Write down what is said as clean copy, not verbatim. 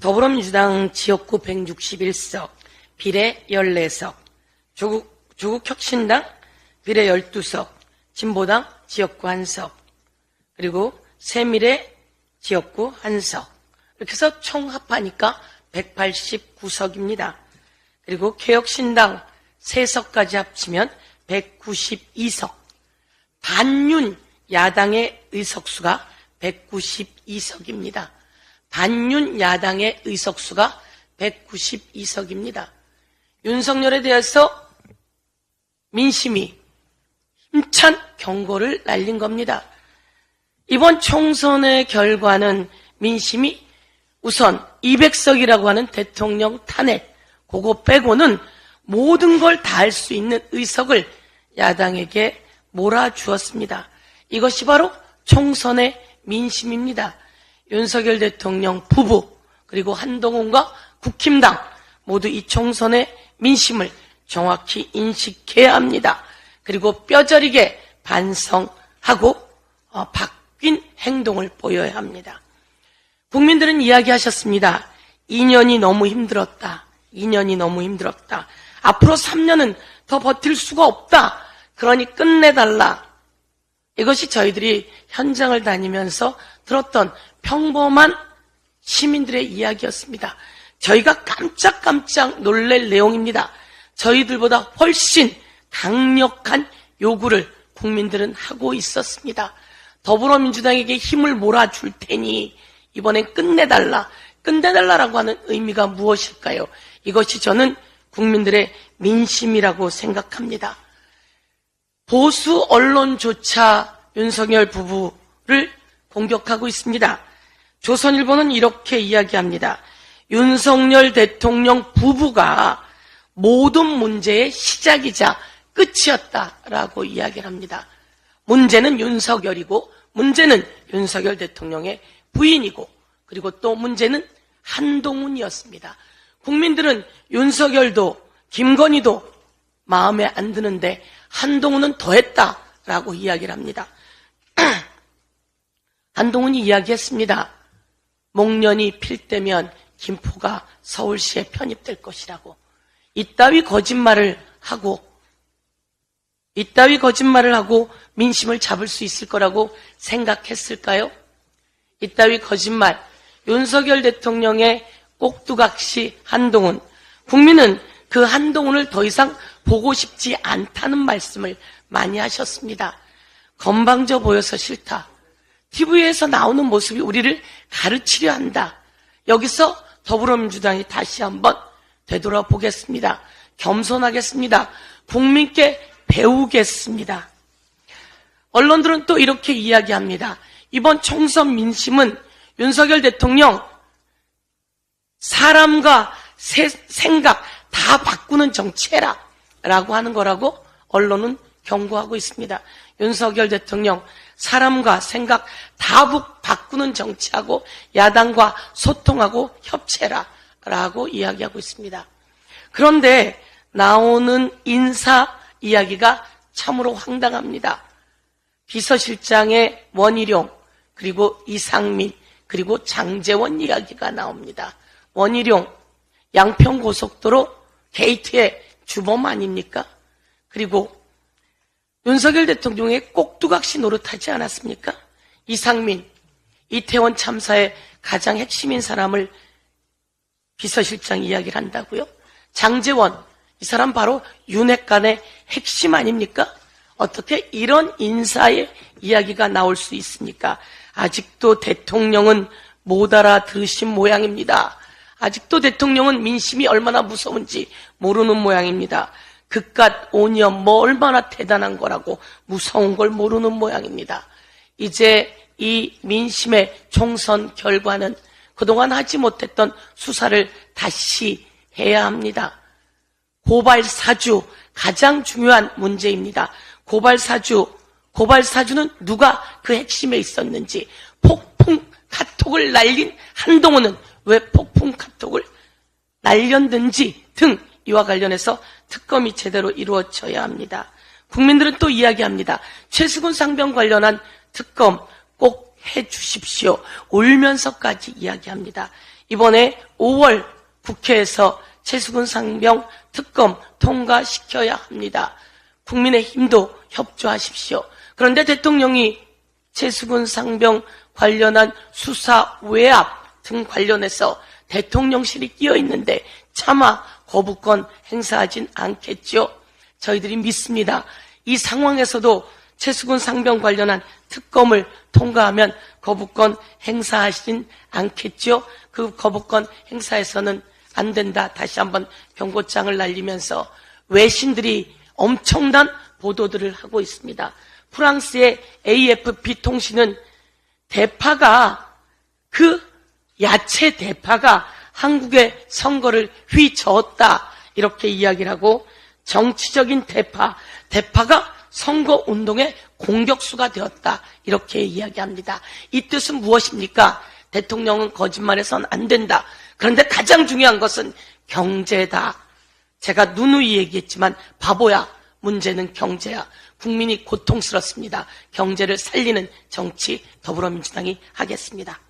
더불어민주당 지역구 161석, 비례 14석, 조국혁신당 비례 12석, 진보당 지역구 1석, 그리고 새미래 지역구 1석, 이렇게 해서 총 합하니까 189석입니다. 그리고 개혁신당 3석까지 합치면 192석, 반윤 야당의 의석수가 192석입니다. 반윤 야당의 의석수가 192석입니다. 윤석열에 대해서 민심이 힘찬 경고를 날린 겁니다. 이번 총선의 결과는 민심이 우선 200석이라고 하는 대통령 탄핵, 그거 빼고는 모든 걸 다 할 수 있는 의석을 야당에게 몰아주었습니다. 이것이 바로 총선의 민심입니다. 윤석열 대통령 부부 그리고 한동훈과 국힘당 모두 이 총선의 민심을 정확히 인식해야 합니다. 그리고 뼈저리게 반성하고 바뀐 행동을 보여야 합니다. 국민들은 이야기하셨습니다. 2년이 너무 힘들었다. 2년이 너무 힘들었다. 앞으로 3년은 더 버틸 수가 없다. 그러니 끝내달라. 이것이 저희들이 현장을 다니면서 들었던 평범한 시민들의 이야기였습니다. 저희가 깜짝깜짝 놀랄 내용입니다. 저희들보다 훨씬 강력한 요구를 국민들은 하고 있었습니다. 더불어민주당에게 힘을 몰아줄 테니 이번엔 끝내달라. 끝내달라라고 하는 의미가 무엇일까요? 이것이 저는 국민들의 민심이라고 생각합니다. 보수 언론조차 윤석열 부부를 공격하고 있습니다. 조선일보는 이렇게 이야기합니다. 윤석열 대통령 부부가 모든 문제의 시작이자 끝이었다라고 이야기를 합니다. 문제는 윤석열이고 문제는 윤석열 대통령의 부인이고 그리고 또 문제는 한동훈이었습니다. 국민들은 윤석열도 김건희도 마음에 안 드는데 한동훈은 더했다라고 이야기를 합니다. 한동훈이 이야기했습니다. 목련이 필 때면 김포가 서울시에 편입될 것이라고. 이따위 거짓말을 하고 민심을 잡을 수 있을 거라고 생각했을까요? 이따위 거짓말, 윤석열 대통령의 꼭두각시 한동훈, 국민은 그 한동훈을 더 이상 보고 싶지 않다는 말씀을 많이 하셨습니다. 건방져 보여서 싫다. TV에서 나오는 모습이 우리를 가르치려 한다. 여기서 더불어민주당이 다시 한번 되돌아보겠습니다. 겸손하겠습니다. 국민께 배우겠습니다. 언론들은 또 이렇게 이야기합니다. 이번 총선 민심은 윤석열 대통령 사람과 생각 다 바꾸는 정치해라 라고 하는 거라고 언론은 경고하고 있습니다. 윤석열 대통령 사람과 생각 다 바꾸는 정치하고 야당과 소통하고 협치해라 라고 이야기하고 있습니다. 그런데 나오는 인사 이야기가 참으로 황당합니다. 비서실장의 원희룡 그리고 이상민 그리고 장제원 이야기가 나옵니다. 원희룡 양평고속도로 게이트의 주범 아닙니까? 그리고 윤석열 대통령의 꼭두각시 노릇하지 않았습니까? 이상민, 이태원 참사의 가장 핵심인 사람을 비서실장 이야기를 한다고요? 장제원, 이 사람 바로 윤핵관의 핵심 아닙니까? 어떻게 이런 인사의 이야기가 나올 수 있습니까? 아직도 대통령은 못 알아들으신 모양입니다. 아직도 대통령은 민심이 얼마나 무서운지 모르는 모양입니다. 그깟 5년 얼마나 대단한 거라고 무서운 걸 모르는 모양입니다. 이제 이 민심의 총선 결과는 그동안 하지 못했던 수사를 다시 해야 합니다. 고발사주 가장 중요한 문제입니다. 고발사주는 누가 그 핵심에 있었는지, 폭풍 카톡을 날린 한동훈은 왜 폭풍 카톡을 날렸는지 등 이와 관련해서 특검이 제대로 이루어져야 합니다. 국민들은 또 이야기합니다. 최수근 상병 관련한 특검 꼭 해 주십시오. 울면서까지 이야기합니다. 이번에 5월 국회에서 최수근 상병 특검 통과시켜야 합니다. 국민의힘도 협조하십시오. 그런데 대통령이 최수근 상병 관련한 수사 외압 등 관련해서 대통령실이 끼어 있는데 차마 거부권 행사하진 않겠죠. 저희들이 믿습니다. 이 상황에서도 최수근 상병 관련한 특검을 통과하면 거부권 행사하진 않겠죠. 그 거부권 행사에서는 안 된다. 다시 한번 경고장을 날리면서 외신들이 엄청난 보도들을 하고 있습니다. 프랑스의 AFP 통신은 대파가 그 야채 대파가 한국의 선거를 휘저었다 이렇게 이야기를 하고 정치적인 대파가 선거운동의 공격수가 되었다 이렇게 이야기합니다. 이 뜻은 무엇입니까? 대통령은 거짓말해서는 안 된다. 그런데 가장 중요한 것은 경제다. 제가 누누이 얘기했지만 바보야. 문제는 경제야. 국민이 고통스럽습니다. 경제를 살리는 정치 더불어민주당이 하겠습니다.